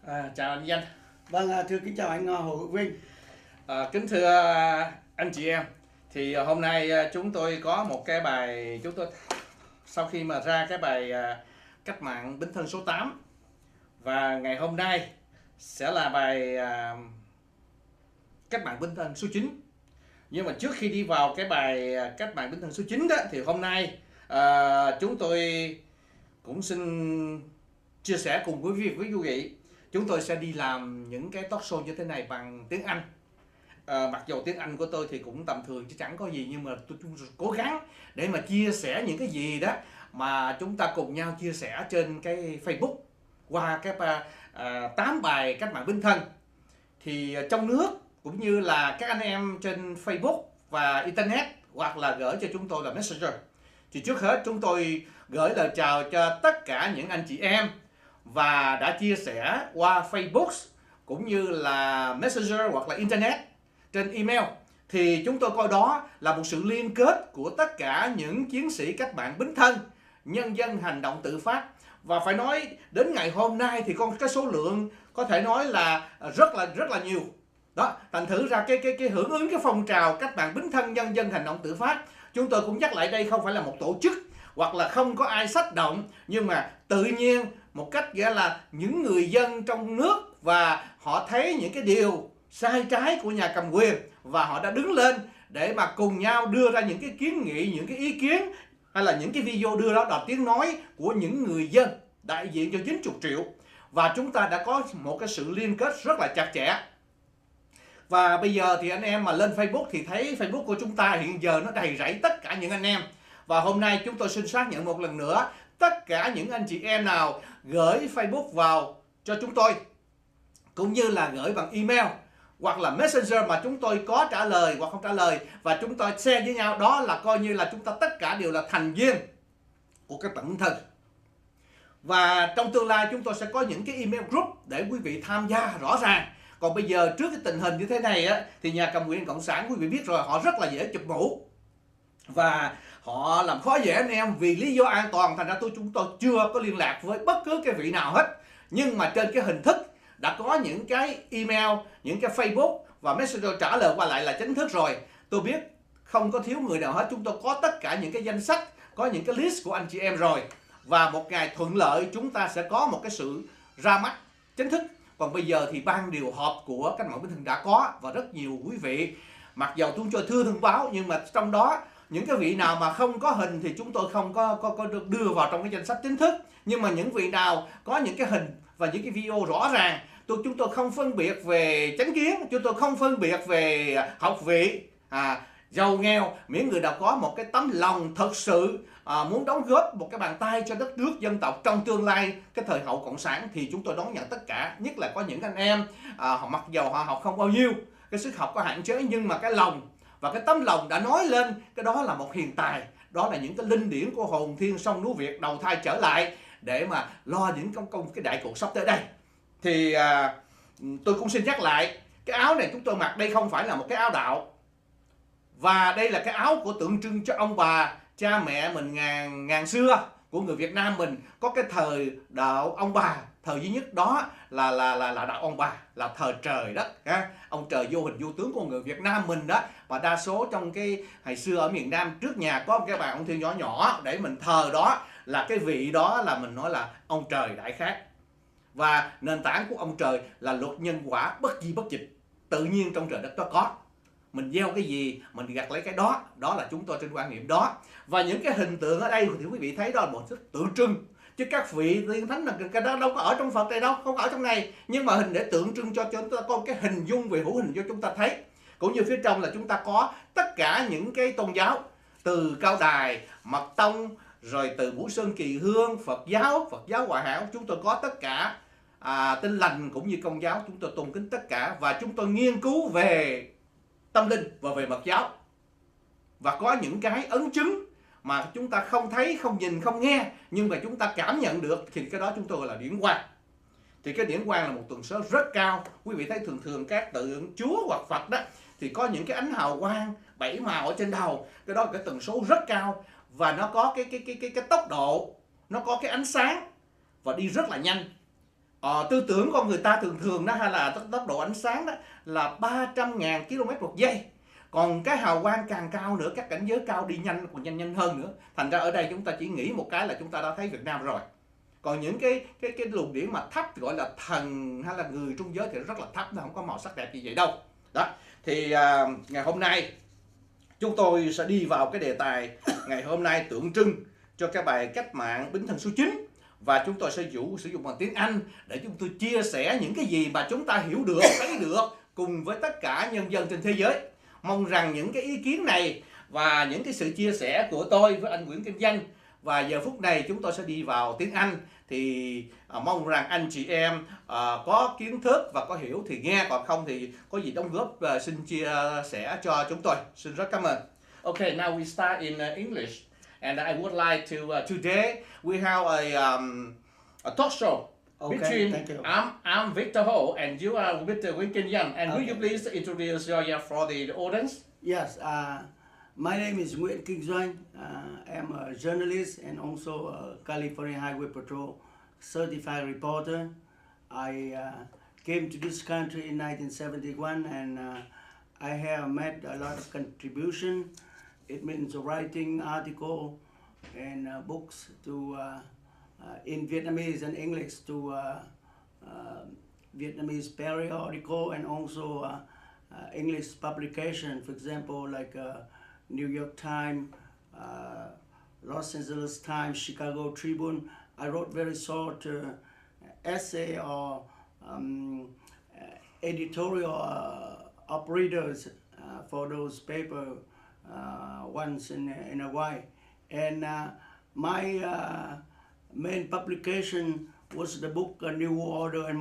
Chào anh Danh. Vâng, thưa kính chào anh Hồ-Vinh. Kính thưa anh chị em, thì hôm nay chúng tôi có một cái bài, sau khi mà ra cái bài Cách mạng Bính Thân số 8, và ngày hôm nay sẽ là bài Cách mạng Bính Thân số 9. Nhưng mà trước khi đi vào cái bài Cách mạng Bính Thân số 9 đó, thì hôm nay chúng tôi cũng xin chia sẻ cùng với quý vị. Chúng tôi sẽ đi làm những cái talk show như thế này bằng tiếng Anh. Mặc dù tiếng Anh của tôi thì cũng tầm thường chứ chẳng có gì, nhưng mà tôi cố gắng để mà chia sẻ những cái gì đó mà chúng ta cùng nhau chia sẻ trên cái Facebook qua cái 8 bài Cách mạng Bính Thân. Thì trong nước cũng như là các anh em trên Facebook và Internet, hoặc là gửi cho chúng tôi là Messenger. Thì trước hết chúng tôi gửi lời chào cho tất cả những anh chị em và đã chia sẻ qua Facebook cũng như là Messenger hoặc là Internet, trên email. Thì chúng tôi coi đó là một sự liên kết của tất cả những chiến sĩ cách mạng Bính Thân, nhân dân hành động tự phát. Và phải nói đến ngày hôm nay thì con cái số lượng có thể nói là rất là nhiều. Đó, thành thử ra cái hưởng ứng cái phong trào cách mạng Bính Thân, nhân dân hành động tự phát. Chúng tôi cũng nhắc lại, đây không phải là một tổ chức hoặc là không có ai xách động, nhưng mà tự nhiên một cách nghĩa là những người dân trong nước và họ thấy những cái điều sai trái của nhà cầm quyền và họ đã đứng lên để mà cùng nhau đưa ra những cái kiến nghị, những cái ý kiến hay là những cái video đưa đó là tiếng nói của những người dân đại diện cho 90 triệu. Và chúng ta đã có một cái sự liên kết rất là chặt chẽ. Và bây giờ thì anh em mà lên Facebook thì thấy Facebook của chúng ta hiện giờ nó đầy rẫy tất cả những anh em. Và hôm nay chúng tôi xin xác nhận một lần nữa, tất cả những anh chị em nào gửi Facebook vào cho chúng tôi, cũng như là gửi bằng email hoặc là Messenger mà chúng tôi có trả lời hoặc không trả lời, và chúng tôi share với nhau, đó là coi như là chúng ta tất cả đều là thành viên của cái Bính Thân. Và trong tương lai chúng tôi sẽ có những cái email group để quý vị tham gia rõ ràng. Còn bây giờ trước cái tình hình như thế này á, thì nhà cầm quyền cộng sản quý vị biết rồi, họ rất là dễ chụp mũ và họ làm khó dễ anh em vì lý do an toàn. Thành ra chúng tôi chưa có liên lạc với bất cứ cái vị nào hết. Nhưng mà trên cái hình thức đã có những cái email, những cái Facebook và Messenger trả lời qua lại là chính thức rồi. Tôi biết không có thiếu người nào hết. Chúng tôi có tất cả những cái danh sách, có những cái list của anh chị em rồi. Và một ngày thuận lợi chúng ta sẽ có một cái sự ra mắt chính thức. Còn bây giờ thì ban điều họp của Cách mạng Bính Thân đã có, và rất nhiều quý vị, mặc dù chúng tôi thưa thông báo, nhưng mà trong đó những cái vị nào mà không có hình thì chúng tôi không có được đưa vào trong cái danh sách chính thức. Nhưng mà những vị nào có những cái hình và những cái video rõ ràng, chúng tôi không phân biệt về chánh kiến, chúng tôi không phân biệt về học vị, giàu nghèo, miễn người nào có một cái tấm lòng thật sự muốn đóng góp một cái bàn tay cho đất nước dân tộc trong tương lai cái thời hậu cộng sản, thì chúng tôi đón nhận tất cả. Nhất là có những anh em mặc dầu họ học không bao nhiêu, cái sức học có hạn chế, nhưng mà cái lòng và cái tấm lòng đã nói lên, cái đó là một hiền tài. Đó là những cái linh điển của hồn thiên sông núi Việt đầu thai trở lại để mà lo những cái đại cuộc sắp tới đây. Thì tôi cũng xin nhắc lại, cái áo này chúng tôi mặc đây không phải là một cái áo đạo, và đây là cái áo của tượng trưng cho ông bà cha mẹ mình ngàn xưa của người Việt Nam mình. Có cái thời đạo ông bà, thời duy nhất đó là đạo ông bà, là thờ trời đó, ông trời vô hình vô tướng của người Việt Nam mình đó. Và đa số trong cái ngày xưa ở miền Nam, trước nhà có cái bà ông thiên nhỏ nhỏ để mình thờ, đó là cái vị đó là mình nói là ông trời đại khác. Và nền tảng của ông trời là luật nhân quả bất di bất dịch, tự nhiên trong trời đất đó có. Mình gieo cái gì mình gặt lấy cái đó, đó là chúng tôi trên quan niệm đó. Và những cái hình tượng ở đây thì quý vị thấy đó là một thứ tượng trưng, chứ các vị tiên thánh là cái đó đâu có ở trong Phật này đâu, không ở trong này. Nhưng mà hình để tượng trưng cho chúng ta có cái hình dung về hữu hình cho chúng ta thấy. Cũng như phía trong là chúng ta có tất cả những cái tôn giáo, từ Cao Đài, Mật Tông, rồi từ Vũ Sơn Kỳ Hương, Phật giáo Hòa Hảo, chúng tôi có tất cả. Tin lành cũng như Công giáo, chúng tôi tôn kính tất cả. Và chúng tôi nghiên cứu về tâm linh và về Mật giáo, và có những cái ấn chứng mà chúng ta không thấy, không nhìn, không nghe, nhưng mà chúng ta cảm nhận được, thì cái đó chúng tôi gọi là điển quang. Thì cái điển quang là một tần số rất cao. Quý vị thấy thường các tượng Chúa hoặc Phật đó thì có những cái ánh hào quang 7 màu ở trên đầu, cái đó là cái tần số rất cao, và nó có cái tốc độ, nó có cái ánh sáng và đi rất là nhanh. tư tưởng con người ta thường thường đó, hay là tốc độ ánh sáng đó là 300.000 km/giây. Còn cái hào quang càng cao nữa, các cảnh giới cao đi nhanh còn nhanh hơn nữa. Thành ra ở đây chúng ta chỉ nghĩ một cái là chúng ta đã thấy Việt Nam rồi. Còn những cái luồng điển mà thấp gọi là thần hay là người trung giới thì rất là thấp, nó không có màu sắc đẹp như vậy đâu. Đó. Thì ngày hôm nay chúng tôi sẽ đi vào cái đề tài ngày hôm nay tượng trưng cho cái bài Cách Mạng Bính Thân số 9. Và chúng tôi sẽ sử dụng bằng tiếng Anh để chúng tôi chia sẻ những cái gì mà chúng ta hiểu được, thấy được cùng với tất cả nhân dân trên thế giới. Mong rằng những cái ý kiến này và những cái sự chia sẻ của tôi với anh Nguyễn Kinh Doanh, và giờ phút này chúng tôi sẽ đi vào tiếng Anh, thì mong rằng anh chị em có kiến thức và có hiểu thì nghe, còn không thì có gì đóng góp xin chia sẻ cho chúng tôi. Xin rất cảm ơn. Okay, now we start in English, and I would like to today we have a talk show. Okay, between thank you. I'm Victor Ho and you are Victor Nguyễn Kinh Doanh, and will you please introduce yourself for the audience? Yes, my name is Nguyễn Kinh Doanh. I'm a journalist and also a California Highway Patrol certified reporter. I came to this country in 1971, and I have made a lot of contribution. It means writing article and books to in Vietnamese and English to Vietnamese periodical and also English publication, for example, like New York Times, Los Angeles Times, Chicago Tribune. I wrote very short essay or editorial op readers for those papers once in a while. And my main publication was the book New World Order and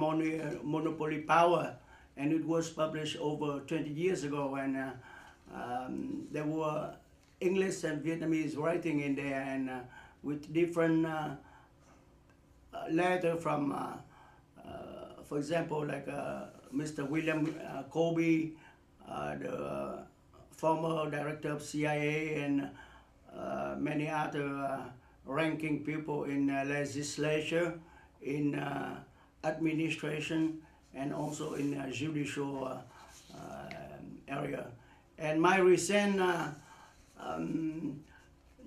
Monopoly Power, and it was published over 20 years ago, and there were English and Vietnamese writing in there, and with different letters from, for example, like Mr. William Colby, the former director of CIA, and many other ranking people in legislature, in administration, and also in judicial area. And my recent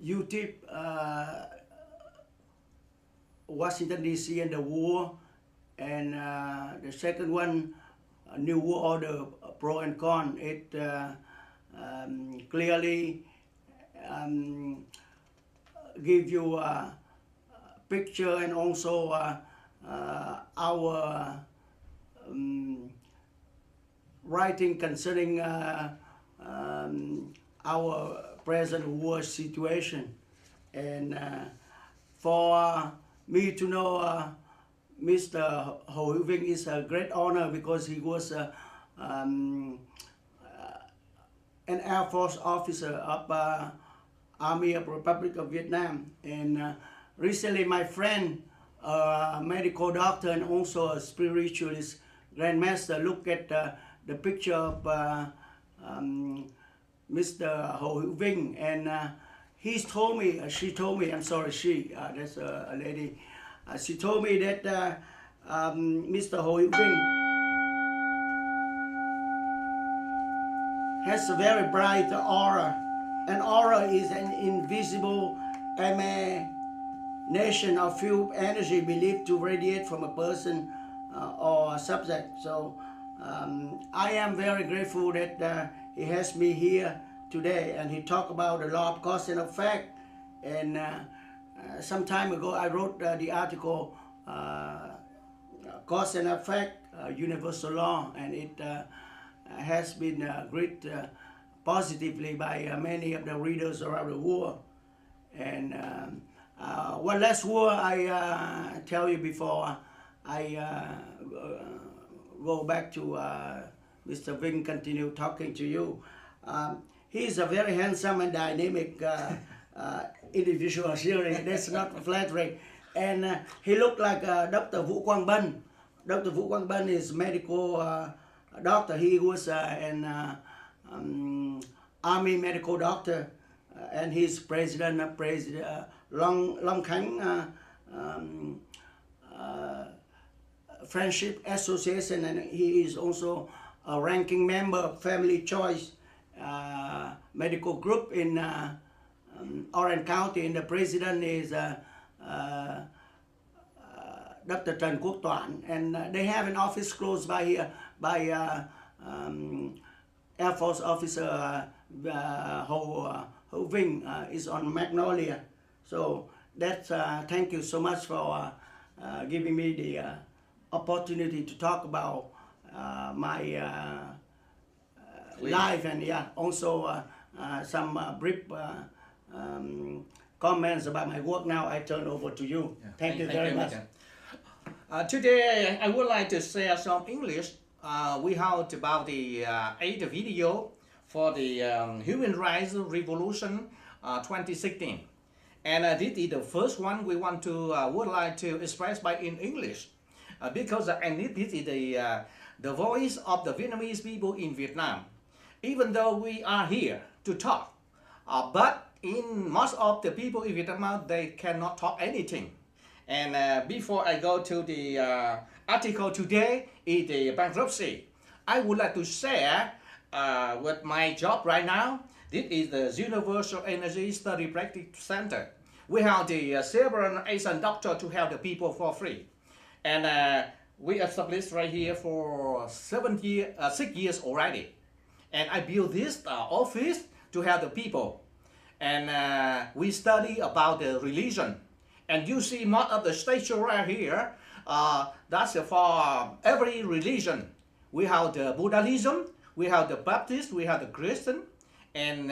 YouTube, Washington DC and the war, and the second one, New World Order, Pro and Con, it clearly give you a picture and also our writing concerning our present war situation. And for me to know Mr. Hồ-Vinh is a great honor, because he was an Air Force officer of Army of Republic of Vietnam. And recently my friend, a medical doctor and also a spiritualist grandmaster, looked at the picture of Mr. Hồ-Vinh, and she told me, that's a lady, she told me that Mr. Hồ-Vinh has a very bright aura. An aura is an invisible emanation of pure energy believed to radiate from a person or a subject. So I am very grateful that he has me here today, and he talked about the law of cause and effect. And some time ago I wrote the article Cause and Effect, Universal Law, and it has been great positively by many of the readers around the world. And one last word I tell you before I go back to Mr. Vinh, continue talking to you. He is a very handsome and dynamic individual. Really, that's not flattering. And he looked like Dr. Vũ Quang Bân. Dr. Vũ Quang Bân is medical doctor. He was an army medical doctor, and he's president of Long Khánh Friendship Association, and he is also a ranking member of Family Choice medical group in Orange County, and the president is Dr. Trần Quốc Toản, and they have an office close by here by Air Force officer Hồ-Vinh is on Magnolia. So that's thank you so much for giving me the opportunity to talk about my life, and also some brief comments about my work. Now I turn over to you. Yeah. Thank you very much. Today I would like to share some English. We heard about the 8th video for the Human Rights Revolution 2016, and this is the first one we want to would like to express by in English, because and this is the voice of the Vietnamese people in Vietnam. Even though we are here to talk, but in most of the people in Vietnam, they cannot talk anything. And before I go to the article today, is the bankruptcy. I would like to share with my job right now. This is the Universal Energy Study Practice Center. We have the several Asian doctors to help the people for free. And we established right here for 6 years already. And I built this office to help the people. And we study about the religion. And you see most of the station right here, that's for every religion. We have the Buddhism, we have the Baptist, we have the Christian, and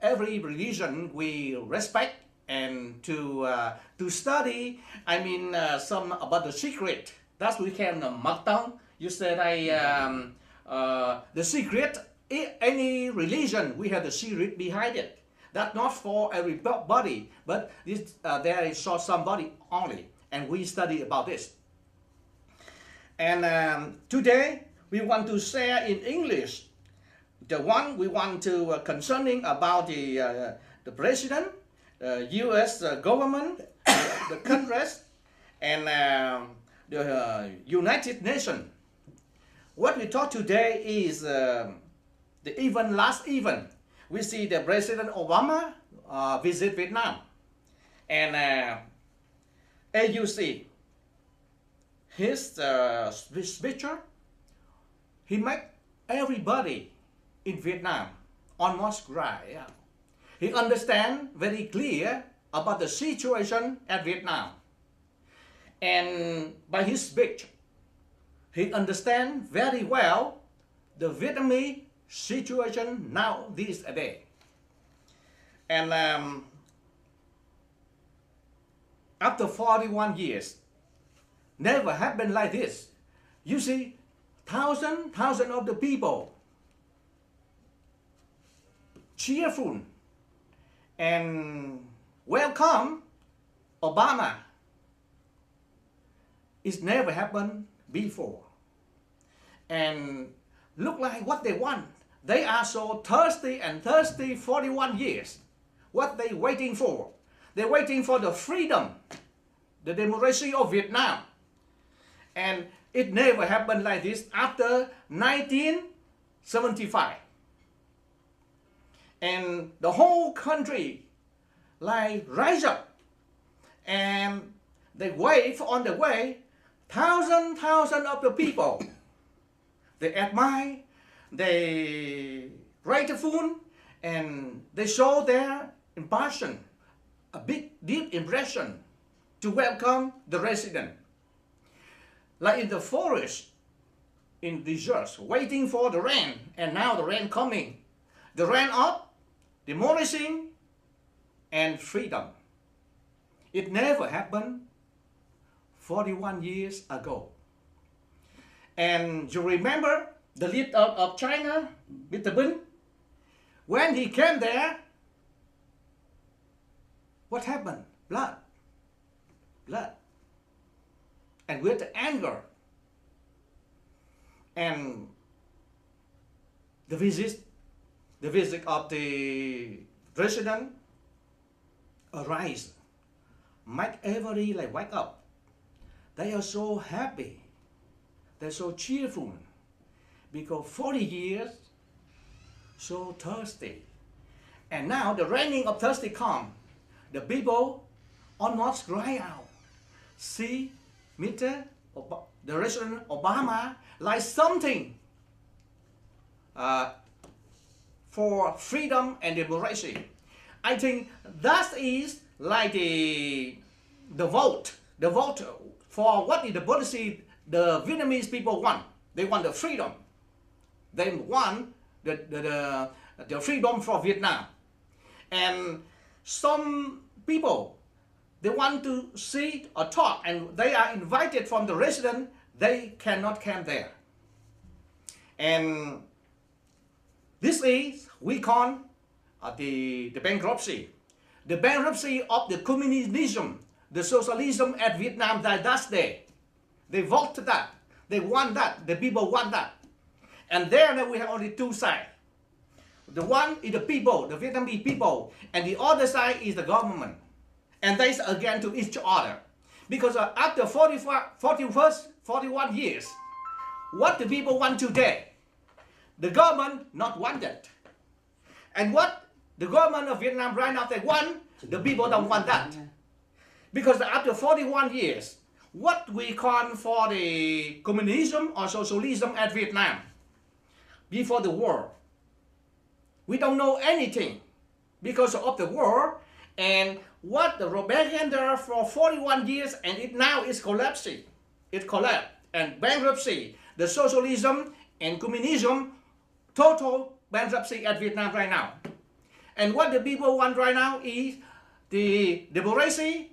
every religion we respect, and to study, I mean some about the secret. That's we can mark down. You said the secret. Any religion, we have the secret behind it. That's not for everybody, but this, there is for somebody only, and we study about this. And today we want to share in English the one we want to concerning about the president, U.S. government, the Congress, and the United Nations. What we talk today is the last event. We see the President Obama visit Vietnam, and as you see, his speech, he make everybody in Vietnam almost cry. Yeah. He understand very clear about the situation at Vietnam, and by his speech, he understand very well the Vietnamese situation now this day. And after 41 years, never happened like this. You see, thousands of the people cheerful and welcome Obama. It's never happened before. And look like what they want. They are so thirsty 41 years. What they waiting for? They're waiting for the freedom, the democracy of Vietnam. And it never happened like this after 1975. And the whole country like rise up, and they wave on the way, thousands of the people. They admire, they grateful, and they show their impression, a big, deep impression to welcome the resident. Like in the forest, in deserts, waiting for the rain, and now the rain coming. The rain up, demolishing, and freedom. It never happened 41 years ago. And you remember the leader of China, Mr. Bính? When he came there, what happened? Blood. And with anger. And the visit of the president arise, make everybody like wake up. They are so happy. they're so cheerful because 40 years so thirsty. And now the raining of thirsty come. The people almost cry out. See, Mr. The President Obama like something for freedom and democracy. I think that is like the vote for what is the policy the Vietnamese people want. They want the freedom. They want the freedom for Vietnam. And some people, they want to see or talk, and they are invited from the resident. They cannot come there. And this is, we call the bankruptcy. The bankruptcy of the communism, the socialism at Vietnam that day. They vote that. They want that. The people want that. And there we have only two sides. The one is the people, the Vietnamese people, and the other side is the government. And they are against to each other. Because after 41 years, what the people want today, the government not want it. And what the government of Vietnam right now they want, the people don't want that. Because after 41 years, what we call for the communism or socialism at Vietnam, before the war, we don't know anything because of the war, and what the propaganda for 41 years, and it now is collapsing. It collapsed, and bankruptcy, the socialism and communism, total bankruptcy at Vietnam right now. And what the people want right now is the democracy